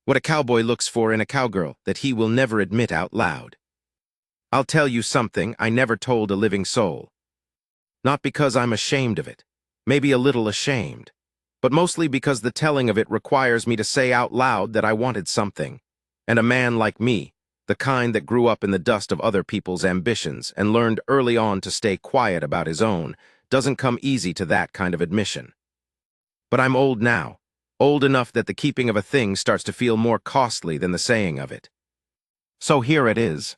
What a cowboy looks for in a cowgirl that he will never admit out loud. I'll tell you something I never told a living soul. Not because I'm ashamed of it, maybe a little ashamed, but mostly because the telling of it requires me to say out loud that I wanted something. And a man like me, the kind that grew up in the dust of other people's ambitions and learned early on to stay quiet about his own, doesn't come easy to that kind of admission. But I'm old now, old enough that the keeping of a thing starts to feel more costly than the saying of it. So here it is.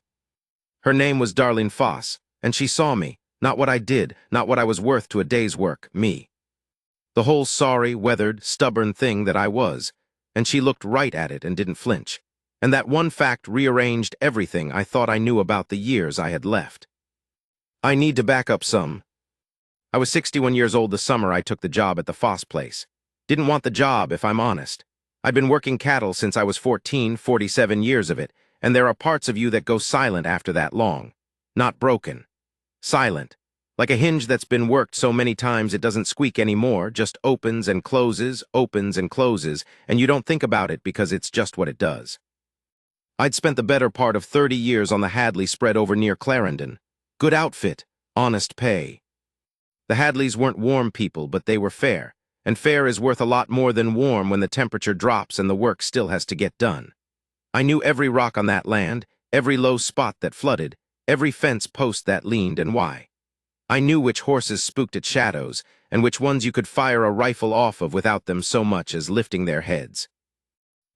Her name was Darlene Foss, and she saw me, not what I did, not what I was worth to a day's work, me. The whole sorry, weathered, stubborn thing that I was, and she looked right at it and didn't flinch. And that one fact rearranged everything I thought I knew about the years I had left. I need to back up some. I was 61 years old the summer I took the job at the Foss place. Didn't want the job, if I'm honest. I'd been working cattle since I was 14, 47 years of it, and there are parts of you that go silent after that long. Not broken. Silent. Like a hinge that's been worked so many times it doesn't squeak anymore, just opens and closes, and you don't think about it because it's just what it does. I'd spent the better part of 30 years on the Hadley spread over near Clarendon. Good outfit, honest pay. The Hadleys weren't warm people, but they were fair, and fair is worth a lot more than warm when the temperature drops and the work still has to get done. I knew every rock on that land, every low spot that flooded, every fence post that leaned and why. I knew which horses spooked at shadows, and which ones you could fire a rifle off of without them so much as lifting their heads.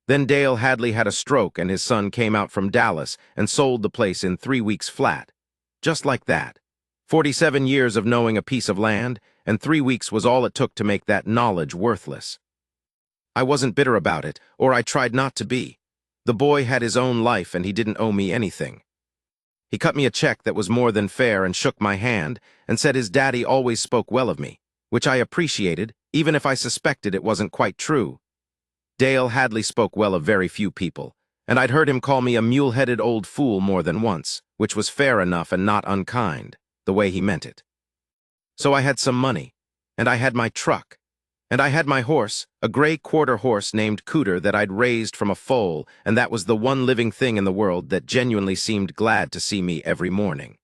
Then Dale Hadley had a stroke and his son came out from Dallas and sold the place in 3 weeks flat. Just like that. 47 years of knowing a piece of land, and 3 weeks was all it took to make that knowledge worthless. I wasn't bitter about it, or I tried not to be. The boy had his own life and he didn't owe me anything. He cut me a check that was more than fair and shook my hand and said his daddy always spoke well of me, which I appreciated, even if I suspected it wasn't quite true. Dale Hadley spoke well of very few people, and I'd heard him call me a mule-headed old fool more than once, which was fair enough and not unkind, the way he meant it. So I had some money, and I had my truck, and I had my horse, a gray quarter horse named Cooter that I'd raised from a foal, and that was the one living thing in the world that genuinely seemed glad to see me every morning.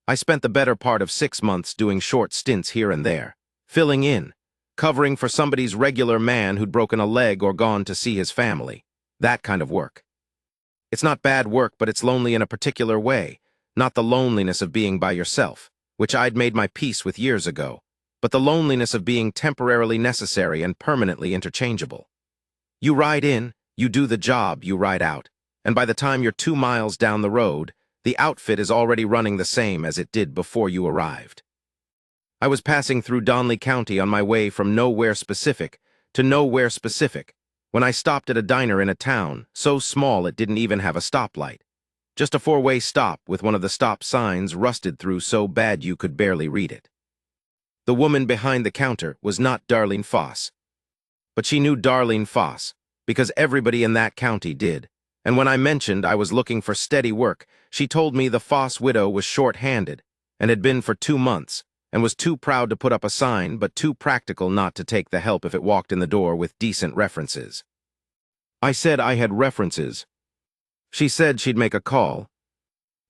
I spent the better part of 6 months doing short stints here and there, filling in, covering for somebody's regular man who'd broken a leg or gone to see his family. That kind of work. It's not bad work, but it's lonely in a particular way, not the loneliness of being by yourself, which I'd made my peace with years ago, but the loneliness of being temporarily necessary and permanently interchangeable. You ride in, you do the job, you ride out, and by the time you're 2 miles down the road, the outfit is already running the same as it did before you arrived. I was passing through Donley County on my way from nowhere specific to nowhere specific when I stopped at a diner in a town so small it didn't even have a stoplight. Just a 4-way stop with one of the stop signs rusted through so bad you could barely read it. The woman behind the counter was not Darlene Foss. But she knew Darlene Foss, because everybody in that county did, and when I mentioned I was looking for steady work, she told me the Foss widow was short-handed, and had been for 2 months, and was too proud to put up a sign, but too practical not to take the help if it walked in the door with decent references. I said I had references. She said she'd make a call.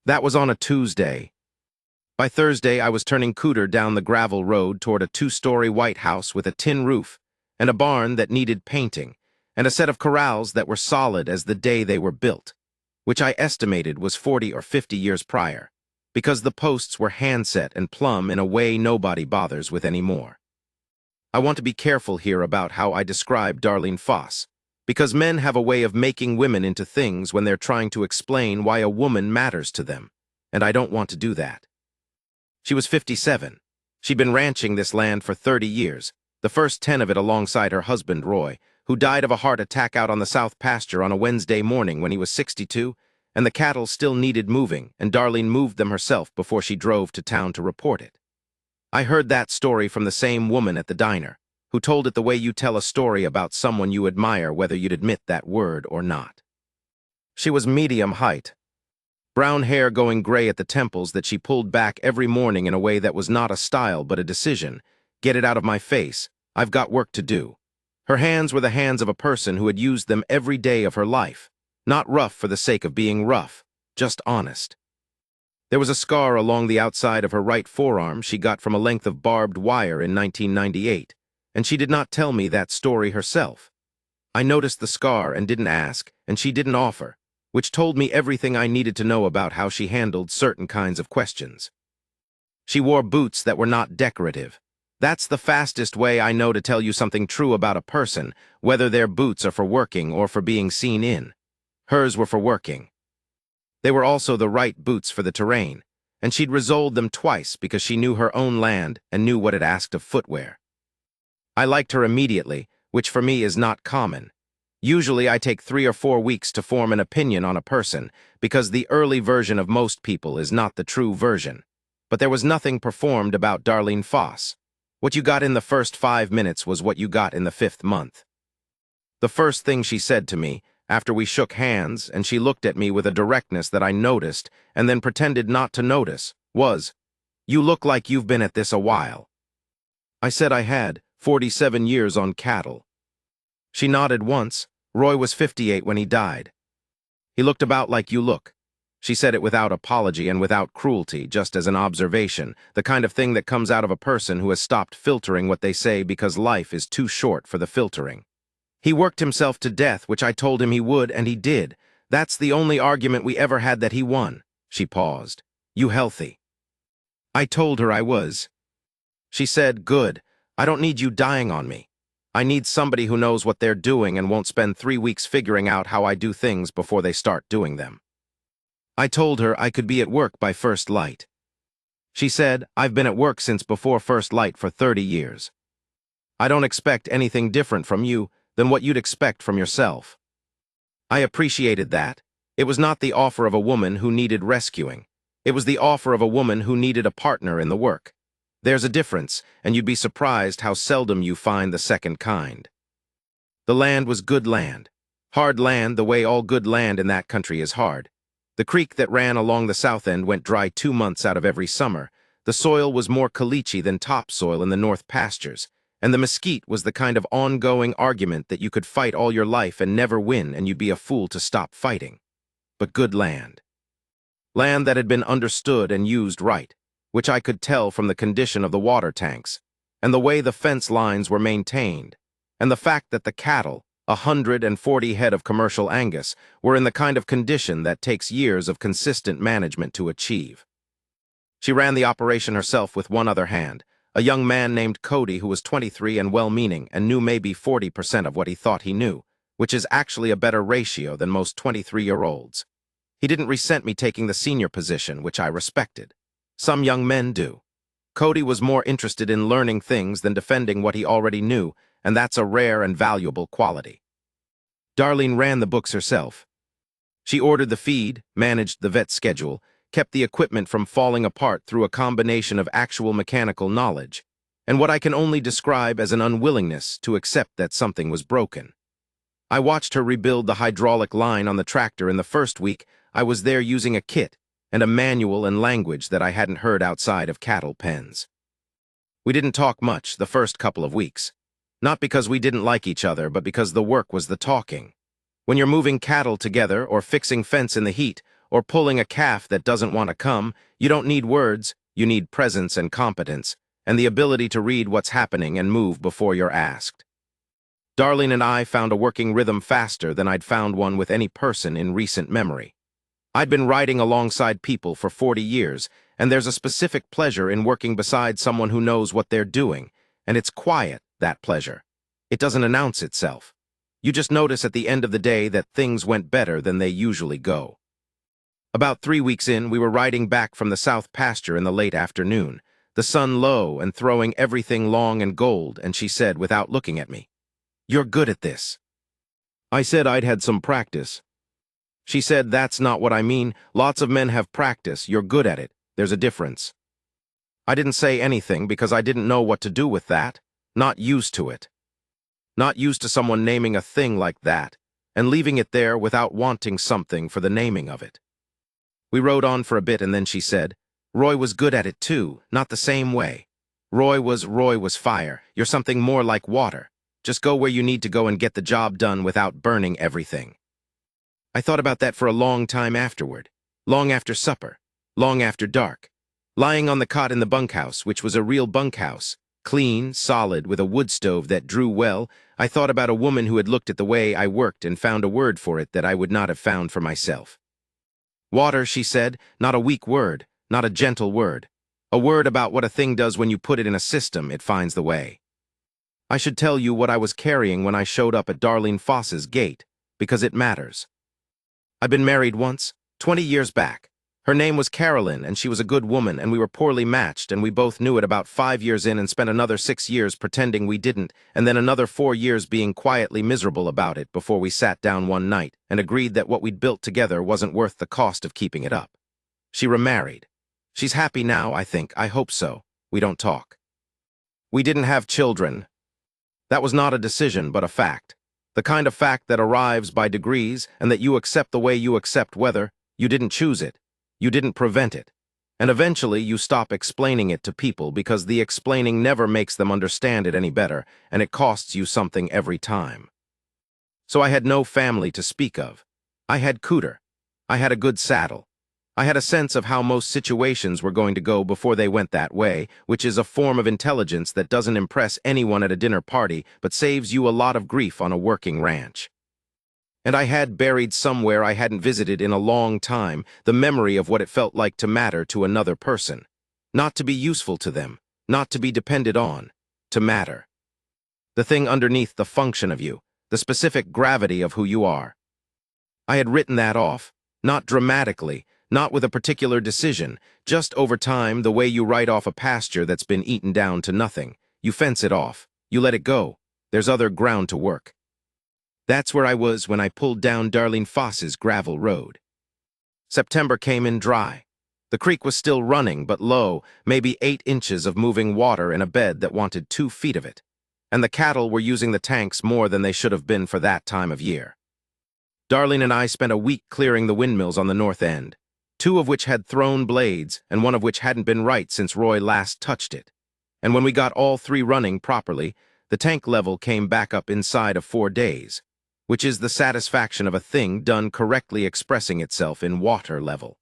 That was on a Tuesday. By Thursday, I was turning Cooter down the gravel road toward a 2-story white house with a tin roof, and a barn that needed painting, and a set of corrals that were solid as the day they were built, which I estimated was 40 or 50 years prior, because the posts were handset and plumb in a way nobody bothers with anymore. I want to be careful here about how I describe Darlene Foss, because men have a way of making women into things when they're trying to explain why a woman matters to them, and I don't want to do that. She was 57. She'd been ranching this land for 30 years, the first 10 of it alongside her husband, Roy, who died of a heart attack out on the south pasture on a Wednesday morning when he was 62, and the cattle still needed moving, and Darlene moved them herself before she drove to town to report it. I heard that story from the same woman at the diner, who told it the way you tell a story about someone you admire whether you'd admit that word or not. She was medium height, brown hair going gray at the temples that she pulled back every morning in a way that was not a style but a decision. Get it out of my face, I've got work to do. Her hands were the hands of a person who had used them every day of her life. Not rough for the sake of being rough, just honest. There was a scar along the outside of her right forearm she got from a length of barbed wire in 1998, and she did not tell me that story herself. I noticed the scar and didn't ask, and she didn't offer, which told me everything I needed to know about how she handled certain kinds of questions. She wore boots that were not decorative. That's the fastest way I know to tell you something true about a person, whether their boots are for working or for being seen in. Hers were for working. They were also the right boots for the terrain, and she'd resoled them twice because she knew her own land and knew what it asked of footwear. I liked her immediately, which for me is not common. Usually I take 3 or 4 weeks to form an opinion on a person because the early version of most people is not the true version. But there was nothing performed about Darlene Foss. What you got in the first 5 minutes was what you got in the 5th month. The first thing she said to me, after we shook hands and she looked at me with a directness that I noticed and then pretended not to notice, was, "You look like you've been at this a while." I said I had 47 years on cattle. She nodded once. Roy was 58 when he died. He looked about like you look. She said it without apology and without cruelty, just as an observation, the kind of thing that comes out of a person who has stopped filtering what they say because life is too short for the filtering. He worked himself to death, which I told him he would, and he did. That's the only argument we ever had that he won. She paused. You healthy? I told her I was. She said, good. I don't need you dying on me. I need somebody who knows what they're doing and won't spend 3 weeks figuring out how I do things before they start doing them. I told her I could be at work by first light. She said, I've been at work since before first light for 30 years. I don't expect anything different from you than what you'd expect from yourself. I appreciated that. It was not the offer of a woman who needed rescuing. It was the offer of a woman who needed a partner in the work. There's a difference, and you'd be surprised how seldom you find the second kind. The land was good land. Hard land the way all good land in that country is hard. The creek that ran along the south end went dry 2 months out of every summer. The soil was more caliche than topsoil in the north pastures, and the mesquite was the kind of ongoing argument that you could fight all your life and never win, and you'd be a fool to stop fighting. But good land. Land that had been understood and used right, which I could tell from the condition of the water tanks, and the way the fence lines were maintained, and the fact that the cattle, 140 head of commercial Angus, were in the kind of condition that takes years of consistent management to achieve. She ran the operation herself with one other hand, a young man named Cody who was 23 and well-meaning and knew maybe 40% of what he thought he knew, which is actually a better ratio than most 23-year-olds. He didn't resent me taking the senior position, which I respected. Some young men do. Cody was more interested in learning things than defending what he already knew, and that's a rare and valuable quality. Darlene ran the books herself. She ordered the feed, managed the vet schedule, kept the equipment from falling apart through a combination of actual mechanical knowledge, and what I can only describe as an unwillingness to accept that something was broken. I watched her rebuild the hydraulic line on the tractor in the first week. I was there using a kit and a manual and language that I hadn't heard outside of cattle pens. We didn't talk much the first couple of weeks. Not because we didn't like each other, but because the work was the talking. When you're moving cattle together, or fixing fence in the heat, or pulling a calf that doesn't want to come, you don't need words, you need presence and competence, and the ability to read what's happening and move before you're asked. Darlene and I found a working rhythm faster than I'd found one with any person in recent memory. I'd been riding alongside people for 40 years, and there's a specific pleasure in working beside someone who knows what they're doing, and it's quiet, that pleasure. It doesn't announce itself. You just notice at the end of the day that things went better than they usually go. About 3 weeks in, we were riding back from the south pasture in the late afternoon, the sun low and throwing everything long and gold, and she said without looking at me, "You're good at this." I said I'd had some practice. She said, "That's not what I mean. Lots of men have practice. You're good at it. There's a difference." I didn't say anything because I didn't know what to do with that. Not used to it. Not used to someone naming a thing like that and leaving it there without wanting something for the naming of it. We rode on for a bit, and then she said, "Roy was good at it too, not the same way. Roy was fire. You're something more like water. Just go where you need to go and get the job done without burning everything. I thought about that for a long time afterward, long after supper, long after dark. Lying on the cot in the bunkhouse, which was a real bunkhouse, clean, solid, with a wood stove that drew well, I thought about a woman who had looked at the way I worked and found a word for it that I would not have found for myself. Water, she said, not a weak word, not a gentle word. A word about what a thing does when you put it in a system, it finds the way. I should tell you what I was carrying when I showed up at Darlene Foss's gate, because it matters. I'd been married once, 20 years back. Her name was Carolyn, and she was a good woman, and we were poorly matched, and we both knew it about 5 years in and spent another 6 years pretending we didn't, and then another 4 years being quietly miserable about it before we sat down one night and agreed that what we'd built together wasn't worth the cost of keeping it up. She remarried. She's happy now, I think. I hope so. We don't talk. We didn't have children. That was not a decision, but a fact. The kind of fact that arrives by degrees and that you accept the way you accept weather. You didn't choose it. You didn't prevent it. And eventually you stop explaining it to people because the explaining never makes them understand it any better, and it costs you something every time. So I had no family to speak of. I had Cooter. I had a good saddle. I had a sense of how most situations were going to go before they went that way, which is a form of intelligence that doesn't impress anyone at a dinner party but saves you a lot of grief on a working ranch. And I had buried somewhere I hadn't visited in a long time the memory of what it felt like to matter to another person. Not to be useful to them, not to be depended on, to matter. The thing underneath the function of you, the specific gravity of who you are. I had written that off, not dramatically, not with a particular decision, just over time the way you write off a pasture that's been eaten down to nothing. You fence it off, you let it go, there's other ground to work. That's where I was when I pulled down Darlene Foss's gravel road. September came in dry. The creek was still running, but low, maybe 8 inches of moving water in a bed that wanted 2 feet of it. And the cattle were using the tanks more than they should have been for that time of year. Darlene and I spent a week clearing the windmills on the north end, 2 of which had thrown blades and 1 of which hadn't been right since Roy last touched it. And when we got all 3 running properly, the tank level came back up inside of 4 days. Which is the satisfaction of a thing done correctly expressing itself in water level.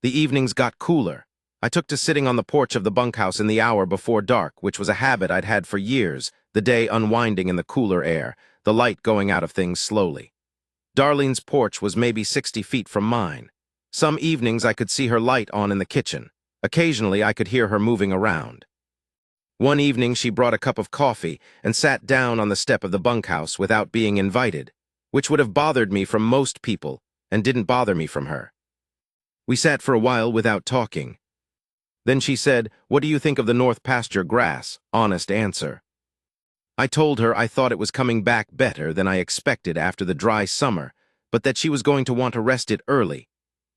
The evenings got cooler. I took to sitting on the porch of the bunkhouse in the hour before dark, which was a habit I'd had for years, the day unwinding in the cooler air, the light going out of things slowly. Darlene's porch was maybe 60 feet from mine. Some evenings I could see her light on in the kitchen. Occasionally I could hear her moving around. One evening she brought a cup of coffee and sat down on the step of the bunkhouse without being invited, which would have bothered me from most people and didn't bother me from her. We sat for a while without talking. Then she said, "What do you think of the north pasture grass?" Honest answer. I told her I thought it was coming back better than I expected after the dry summer, but that she was going to want to rest it early,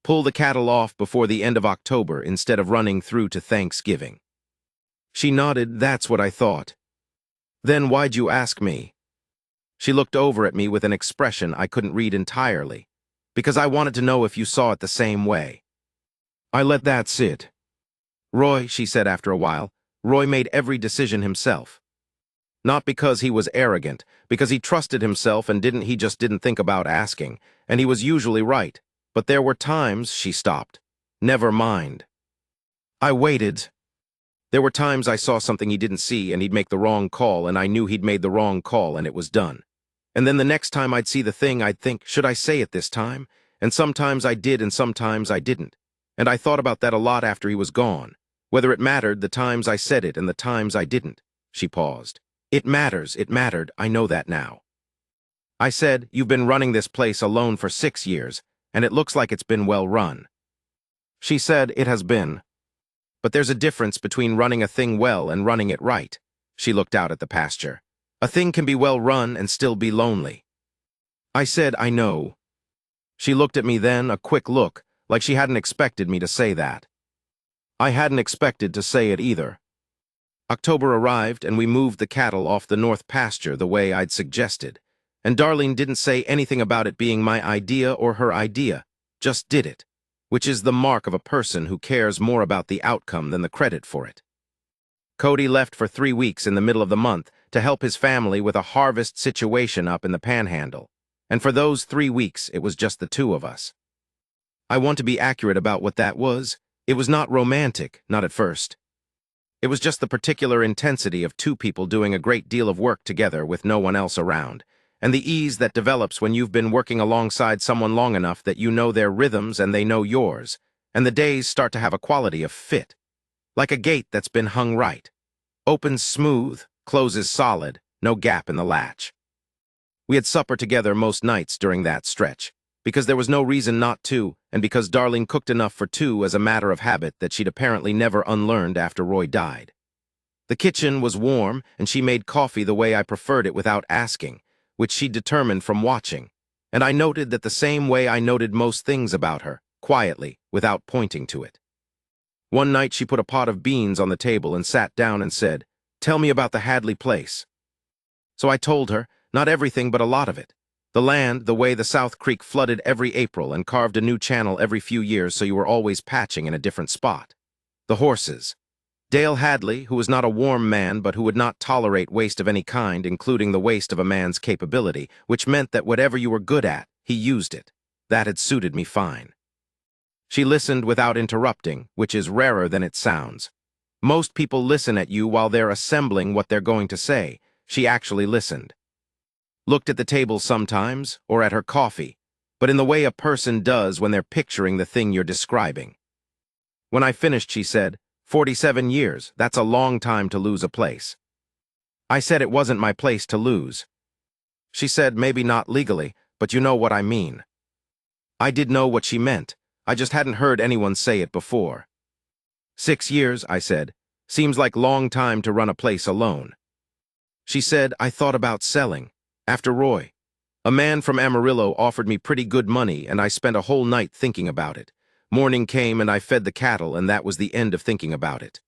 pull the cattle off before the end of October instead of running through to Thanksgiving. She nodded. "That's what I thought." "Then why'd you ask me?" She looked over at me with an expression I couldn't read entirely. "Because I wanted to know if you saw it the same way." I let that sit. "Roy," she said after a while, "Roy made every decision himself. Not because he was arrogant, because he trusted himself and he just didn't think about asking, and he was usually right. But there were times," she stopped. "Never mind." I waited. There were times I saw something he didn't see and he'd make the wrong call and I knew he'd made the wrong call and it was done. And then the next time I'd see the thing I'd think, should I say it this time? And sometimes I did and sometimes I didn't. And I thought about that a lot after he was gone. Whether it mattered the times I said it and the times I didn't. She paused. It mattered, I know that now. I said, "You've been running this place alone for 6 years, and it looks like it's been well run." She said, "It has been. But there's a difference between running a thing well and running it right." She looked out at the pasture. "A thing can be well run and still be lonely." I said, "I know." She looked at me then, a quick look, like she hadn't expected me to say that. I hadn't expected to say it either. October arrived and we moved the cattle off the north pasture the way I'd suggested. And Darlene didn't say anything about it being my idea or her idea, just did it. Which is the mark of a person who cares more about the outcome than the credit for it. Cody left for 3 weeks in the middle of the month, to help his family with a harvest situation up in the Panhandle. And for those 3 weeks, it was just the two of us. I want to be accurate about what that was. It was not romantic, not at first. It was just the particular intensity of two people doing a great deal of work together with no one else around, and the ease that develops when you've been working alongside someone long enough that you know their rhythms and they know yours, and the days start to have a quality of fit. Like a gate that's been hung right. Opens smooth, closes solid, no gap in the latch. We had supper together most nights during that stretch, because there was no reason not to, and because Darlene cooked enough for two as a matter of habit that she'd apparently never unlearned after Roy died. The kitchen was warm, and she made coffee the way I preferred it without asking, which she determined from watching, and I noted that the same way I noted most things about her, quietly, without pointing to it. One night she put a pot of beans on the table and sat down and said, "Tell me about the Hadley place." So I told her, not everything but a lot of it. The land, the way the South Creek flooded every April and carved a new channel every few years so you were always patching in a different spot. The horses. Dale Hadley, who was not a warm man but who would not tolerate waste of any kind, including the waste of a man's capability, which meant that whatever you were good at, he used it. That had suited me fine. She listened without interrupting, which is rarer than it sounds. Most people listen at you while they're assembling what they're going to say. She actually listened. Looked at the table sometimes, or at her coffee, but in the way a person does when they're picturing the thing you're describing. When I finished, she said, 47 years, that's a long time to lose a place. I said it wasn't my place to lose. She said maybe not legally, but you know what I mean. I did know what she meant, I just hadn't heard anyone say it before. 6 years, I said, seems like long time to run a place alone. She said, I thought about selling. After Roy. A man from Amarillo offered me pretty good money and I spent a whole night thinking about it. Morning came and I fed the cattle and that was the end of thinking about it.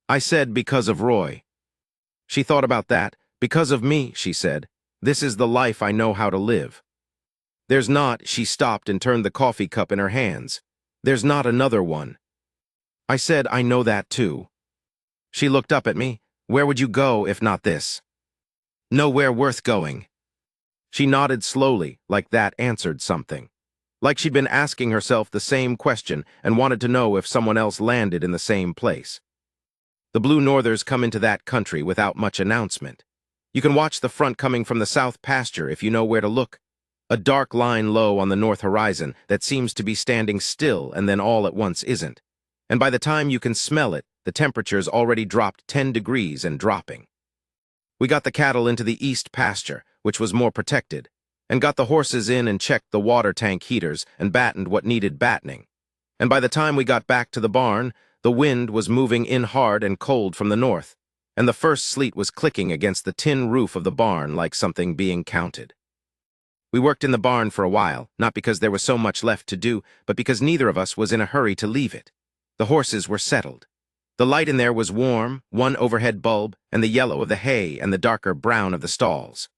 I said because of Roy. She thought about that. Because of me, she said. This is the life I know how to live. There's not, she stopped and turned the coffee cup in her hands. There's not another one. I said, I know that too. She looked up at me. Where would you go if not this? Nowhere worth going. She nodded slowly, like that answered something. Like she'd been asking herself the same question and wanted to know if someone else landed in the same place. The Blue Northers come into that country without much announcement. You can watch the front coming from the south pasture if you know where to look. A dark line low on the north horizon that seems to be standing still and then all at once isn't. And by the time you can smell it, the temperature's already dropped 10 degrees and dropping. We got the cattle into the east pasture, which was more protected, and got the horses in and checked the water tank heaters and battened what needed battening. And by the time we got back to the barn, the wind was moving in hard and cold from the north, and the first sleet was clicking against the tin roof of the barn like something being counted. We worked in the barn for a while, not because there was so much left to do, but because neither of us was in a hurry to leave it. The horses were settled. The light in there was warm, one overhead bulb, and the yellow of the hay and the darker brown of the stalls.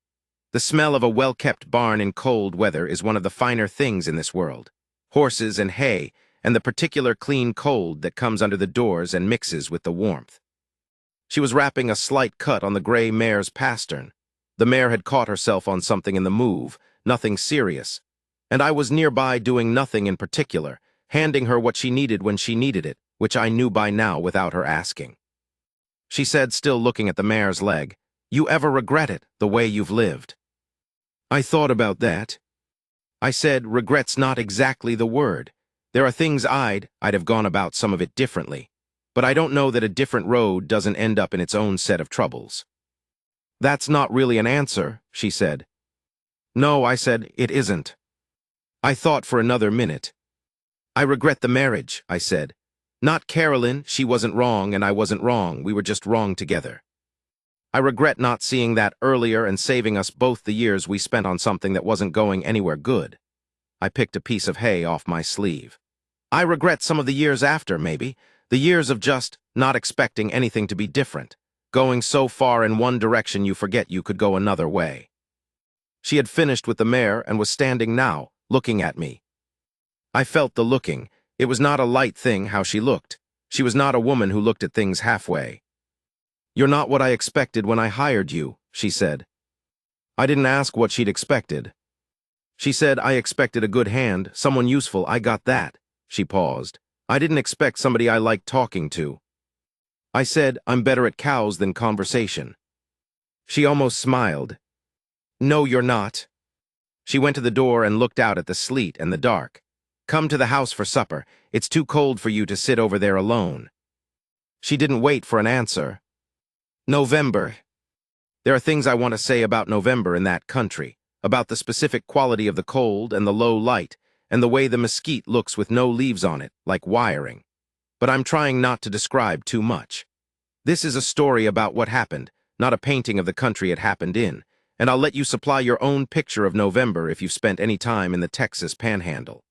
The smell of a well-kept barn in cold weather is one of the finer things in this world. Horses and hay, and the particular clean cold that comes under the doors and mixes with the warmth. She was wrapping a slight cut on the gray mare's pastern. The mare had caught herself on something in the move, nothing serious, and I was nearby doing nothing in particular, handing her what she needed when she needed it, which I knew by now without her asking. She said, still looking at the mare's leg, "You ever regret it, the way you've lived?" I thought about that. I said, regret's not exactly the word. There are things I'd have gone about some of it differently, but I don't know that a different road doesn't end up in its own set of troubles. That's not really an answer, she said. No, I said, it isn't. I thought for another minute. I regret the marriage, I said. Not Carolyn, she wasn't wrong and I wasn't wrong, we were just wrong together. I regret not seeing that earlier and saving us both the years we spent on something that wasn't going anywhere good. I picked a piece of hay off my sleeve. I regret some of the years after, maybe, the years of just not expecting anything to be different, going so far in one direction you forget you could go another way. She had finished with the mare and was standing now, looking at me. I felt the looking. It was not a light thing how she looked. She was not a woman who looked at things halfway. "You're not what I expected when I hired you," she said. I didn't ask what she'd expected. She said, "I expected a good hand, someone useful, I got that." She paused. "I didn't expect somebody I liked talking to." I said, "I'm better at cows than conversation." She almost smiled. "No, you're not." She went to the door and looked out at the sleet and the dark. "Come to the house for supper. It's too cold for you to sit over there alone." She didn't wait for an answer. November. There are things I want to say about November in that country, about the specific quality of the cold and the low light, and the way the mesquite looks with no leaves on it, like wiring. But I'm trying not to describe too much. This is a story about what happened, not a painting of the country it happened in, and I'll let you supply your own picture of November if you've spent any time in the Texas Panhandle.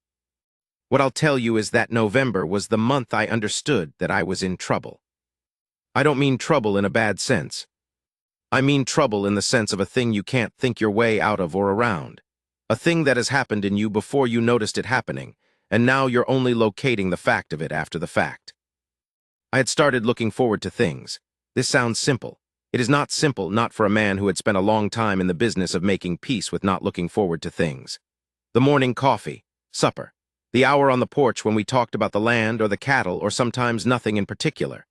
What I'll tell you is that November was the month I understood that I was in trouble. I don't mean trouble in a bad sense. I mean trouble in the sense of a thing you can't think your way out of or around. A thing that has happened in you before you noticed it happening, and now you're only locating the fact of it after the fact. I had started looking forward to things. This sounds simple. It is not simple, not for a man who had spent a long time in the business of making peace with not looking forward to things. The morning coffee, supper, the hour on the porch when we talked about the land or the cattle or sometimes nothing in particular.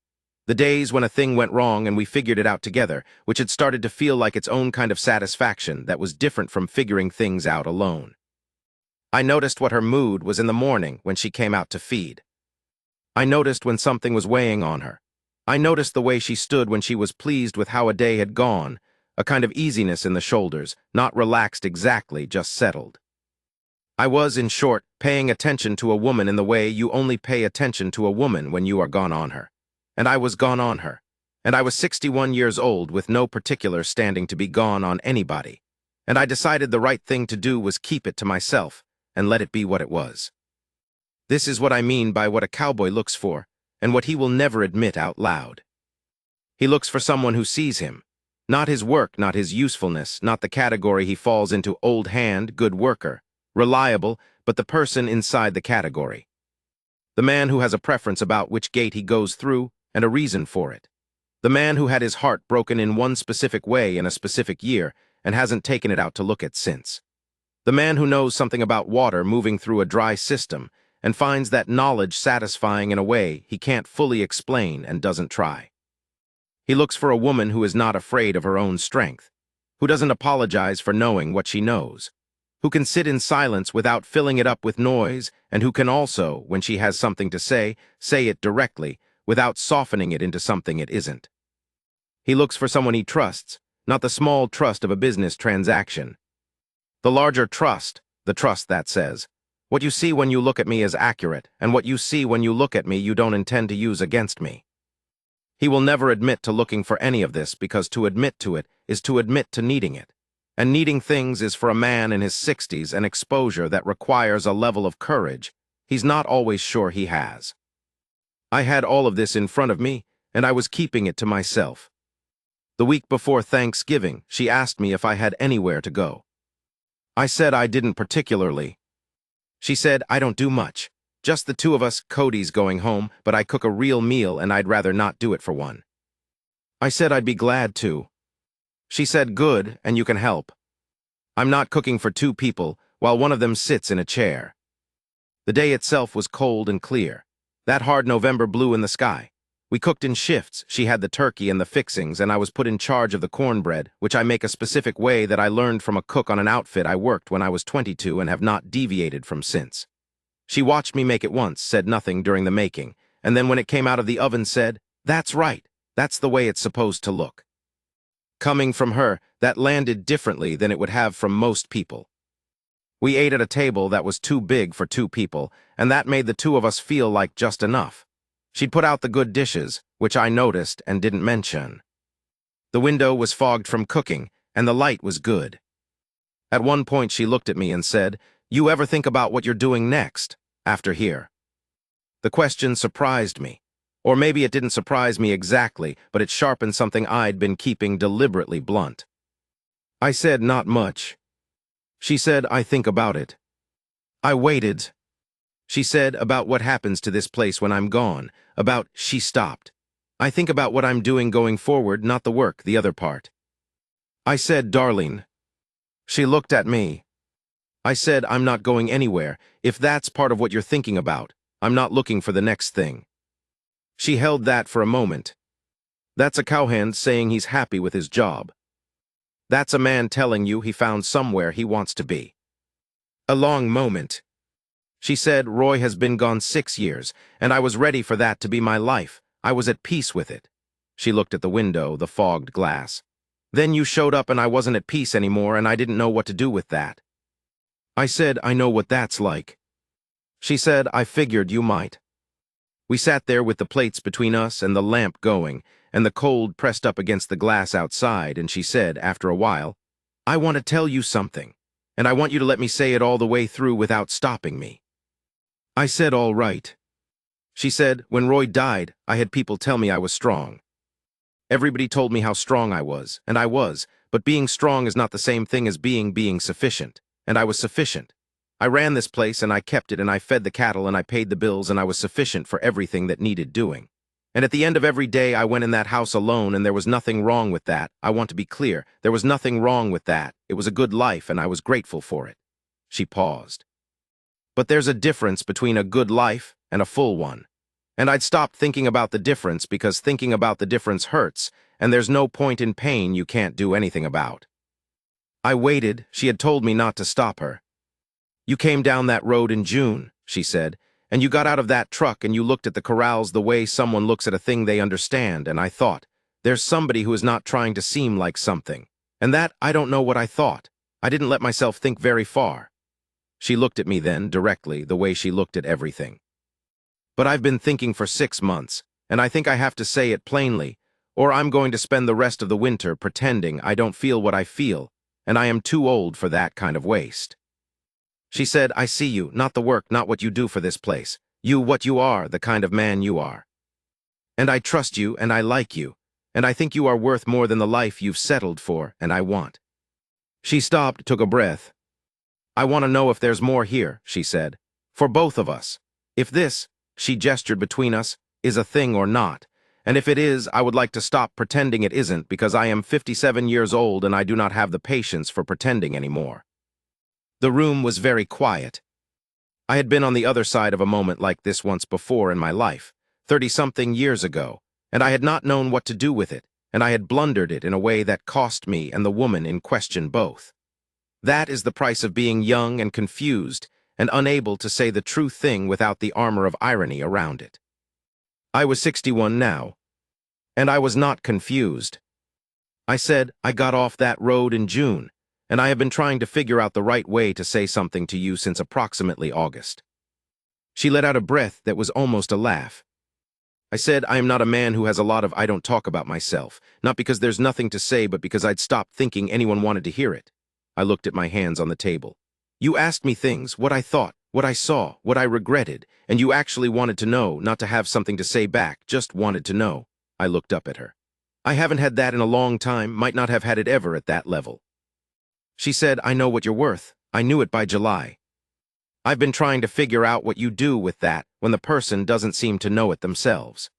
The days when a thing went wrong and we figured it out together, which had started to feel like its own kind of satisfaction that was different from figuring things out alone. I noticed what her mood was in the morning when she came out to feed. I noticed when something was weighing on her. I noticed the way she stood when she was pleased with how a day had gone, a kind of easiness in the shoulders, not relaxed exactly, just settled. I was, in short, paying attention to a woman in the way you only pay attention to a woman when you are gone on her. And I was gone on her. And I was 61 years old with no particular standing to be gone on anybody. And I decided the right thing to do was keep it to myself and let it be what it was. This is what I mean by what a cowboy looks for, and what he will never admit out loud. He looks for someone who sees him. Not his work, not his usefulness, not the category he falls into, old hand, good worker, reliable, but the person inside the category. The man who has a preference about which gate he goes through, and a reason for it. The man who had his heart broken in one specific way in a specific year, and hasn't taken it out to look at since. The man who knows something about water moving through a dry system, and finds that knowledge satisfying in a way he can't fully explain and doesn't try. He looks for a woman who is not afraid of her own strength, who doesn't apologize for knowing what she knows, who can sit in silence without filling it up with noise, and who can also, when she has something to say it directly, without softening it into something it isn't. He looks for someone he trusts, not the small trust of a business transaction. The larger trust, the trust that says, "What you see when you look at me is accurate, and what you see when you look at me you don't intend to use against me." He will never admit to looking for any of this because to admit to it is to admit to needing it. And needing things is for a man in his 60s an exposure that requires a level of courage he's not always sure he has. I had all of this in front of me, and I was keeping it to myself. The week before Thanksgiving, she asked me if I had anywhere to go. I said I didn't particularly. She said, "I don't do much. Just the two of us, Cody's going home, but I cook a real meal and I'd rather not do it for one." I said I'd be glad to. She said, "Good, and you can help. I'm not cooking for two people while one of them sits in a chair." The day itself was cold and clear. That hard November blue in the sky. We cooked in shifts. She had the turkey and the fixings, and I was put in charge of the cornbread, which I make a specific way that I learned from a cook on an outfit I worked when I was 22 and have not deviated from since. She watched me make it once, said nothing during the making, and then when it came out of the oven said, "That's right. That's the way it's supposed to look." Coming from her, that landed differently than it would have from most people. We ate at a table that was too big for two people, and that made the two of us feel like just enough. She'd put out the good dishes, which I noticed and didn't mention. The window was fogged from cooking, and the light was good. At one point she looked at me and said, "You ever think about what you're doing next, after here?" The question surprised me. Or maybe it didn't surprise me exactly, but it sharpened something I'd been keeping deliberately blunt. I said, "Not much." She said, "I think about it." I waited. She said, "About what happens to this place when I'm gone, about—" She stopped. I think about what I'm doing going forward, not the work, the other part. I said, darling. She looked at me. I said, I'm not going anywhere. If that's part of what you're thinking about, I'm not looking for the next thing. She held that for a moment. That's a cowhand saying he's happy with his job. That's a man telling you he found somewhere he wants to be. A long moment. She said, Roy has been gone 6 years, and I was ready for that to be my life. I was at peace with it. She looked at the window, the fogged glass. Then you showed up and I wasn't at peace anymore, and I didn't know what to do with that. I said, I know what that's like. She said, I figured you might. We sat there with the plates between us and the lamp going, and the cold pressed up against the glass outside, and she said, after a while, I want to tell you something, and I want you to let me say it all the way through without stopping me. I said, all right. She said, when Roy died, I had people tell me I was strong. Everybody told me how strong I was, and I was, but being strong is not the same thing as being sufficient, and I was sufficient. I ran this place and I kept it and I fed the cattle and I paid the bills and I was sufficient for everything that needed doing. And at the end of every day I went in that house alone and there was nothing wrong with that. I want to be clear, there was nothing wrong with that. It was a good life and I was grateful for it. She paused. But there's a difference between a good life and a full one. And I'd stopped thinking about the difference because thinking about the difference hurts, and there's no point in pain you can't do anything about. I waited. She had told me not to stop her. You came down that road in June, she said, and you got out of that truck and you looked at the corrals the way someone looks at a thing they understand, and I thought, there's somebody who is not trying to seem like something. And that, I don't know what I thought. I didn't let myself think very far. She looked at me then, directly, the way she looked at everything. But I've been thinking for 6 months, and I think I have to say it plainly, or I'm going to spend the rest of the winter pretending I don't feel what I feel, and I am too old for that kind of waste. She said, I see you, not the work, not what you do for this place. You, what you are, the kind of man you are. And I trust you, and I like you, and I think you are worth more than the life you've settled for, and I want. She stopped, took a breath. I want to know if there's more here, she said. For both of us. If this, she gestured between us, is a thing or not. And if it is, I would like to stop pretending it isn't because I am 57 years old and I do not have the patience for pretending anymore. The room was very quiet. I had been on the other side of a moment like this once before in my life, 30-something years ago, and I had not known what to do with it, and I had blundered it in a way that cost me and the woman in question both. That is the price of being young and confused and unable to say the true thing without the armor of irony around it. I was 61 now, and I was not confused. I said, I got off that road in June, and I have been trying to figure out the right way to say something to you since approximately August. She let out a breath that was almost a laugh. I said, I am not a man who has a lot of I don't talk about myself, not because there's nothing to say, but because I'd stopped thinking anyone wanted to hear it. I looked at my hands on the table. You asked me things, what I thought, what I saw, what I regretted, and you actually wanted to know, not to have something to say back, just wanted to know. I looked up at her. I haven't had that in a long time, might not have had it ever at that level. She said, I know what you're worth. I knew it by July. I've been trying to figure out what you do with that when the person doesn't seem to know it themselves.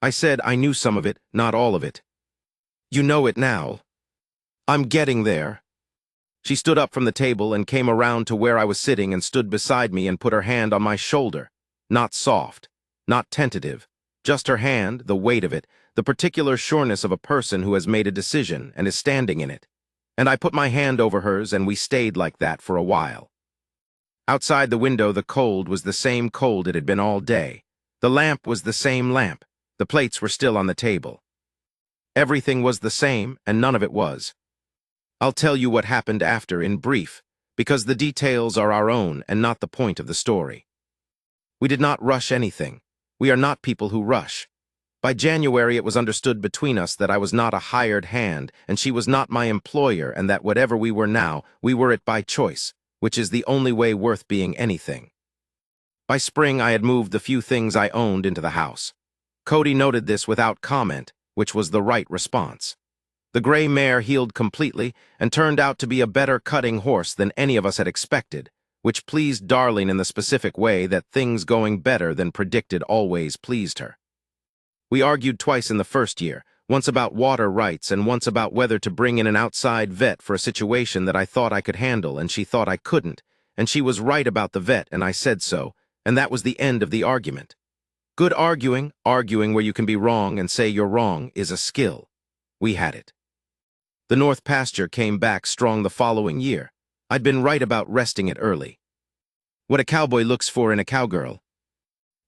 I said, I knew some of it, not all of it. You know it now. I'm getting there. She stood up from the table and came around to where I was sitting and stood beside me and put her hand on my shoulder. Not soft, not tentative, just her hand, the weight of it, the particular sureness of a person who has made a decision and is standing in it. And I put my hand over hers and we stayed like that for a while. Outside the window, the cold was the same cold it had been all day. The lamp was the same lamp. The plates were still on the table. Everything was the same, and none of it was. I'll tell you what happened after in brief, because the details are our own and not the point of the story. We did not rush anything. We are not people who rush. By January, it was understood between us that I was not a hired hand, and she was not my employer, and that whatever we were now, we were it by choice, which is the only way worth being anything. By spring, I had moved the few things I owned into the house. Cody noted this without comment, which was the right response. The gray mare healed completely and turned out to be a better cutting horse than any of us had expected, which pleased Darling in the specific way that things going better than predicted always pleased her. We argued twice in the first year, once about water rights and once about whether to bring in an outside vet for a situation that I thought I could handle and she thought I couldn't, and she was right about the vet and I said so, and that was the end of the argument. Good arguing, arguing where you can be wrong and say you're wrong, is a skill. We had it. The North pasture came back strong the following year. I'd been right about resting it early. What a cowboy looks for in a cowgirl.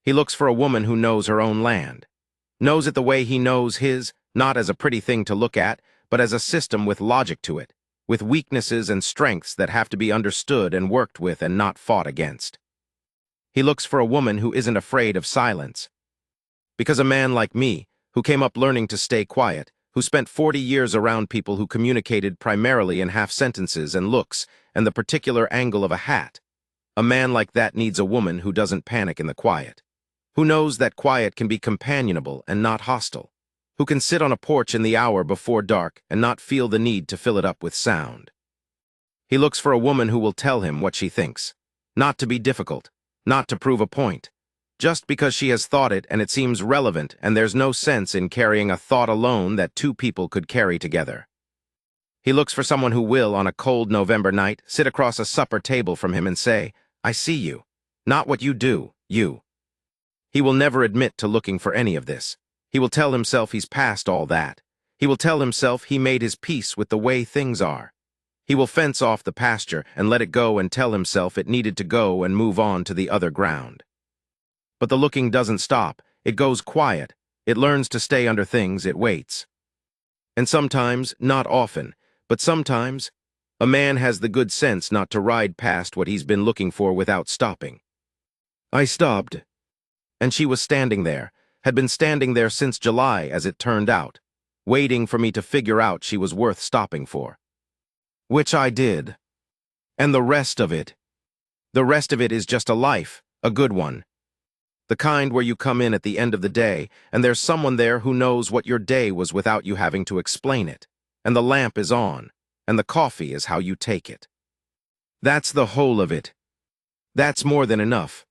He looks for a woman who knows her own land. Knows it the way he knows his, not as a pretty thing to look at, but as a system with logic to it, with weaknesses and strengths that have to be understood and worked with and not fought against. He looks for a woman who isn't afraid of silence. Because a man like me, who came up learning to stay quiet, who spent 40 years around people who communicated primarily in half-sentences and looks and the particular angle of a hat, a man like that needs a woman who doesn't panic in the quiet, who knows that quiet can be companionable and not hostile, who can sit on a porch in the hour before dark and not feel the need to fill it up with sound. He looks for a woman who will tell him what she thinks, not to be difficult, not to prove a point, just because she has thought it and it seems relevant and there's no sense in carrying a thought alone that two people could carry together. He looks for someone who will, on a cold November night, sit across a supper table from him and say, "I see you, not what you do, you." He will never admit to looking for any of this. He will tell himself he's past all that. He will tell himself he made his peace with the way things are. He will fence off the pasture and let it go and tell himself it needed to go and move on to the other ground. But the looking doesn't stop. It goes quiet. It learns to stay under things. It waits. And sometimes, not often, but sometimes, a man has the good sense not to ride past what he's been looking for without stopping. I stopped, and she was standing there, had been standing there since July as it turned out, waiting for me to figure out she was worth stopping for. Which I did. And the rest of it is just a life, a good one. The kind where you come in at the end of the day, and there's someone there who knows what your day was without you having to explain it, and the lamp is on, and the coffee is how you take it. That's the whole of it. That's more than enough.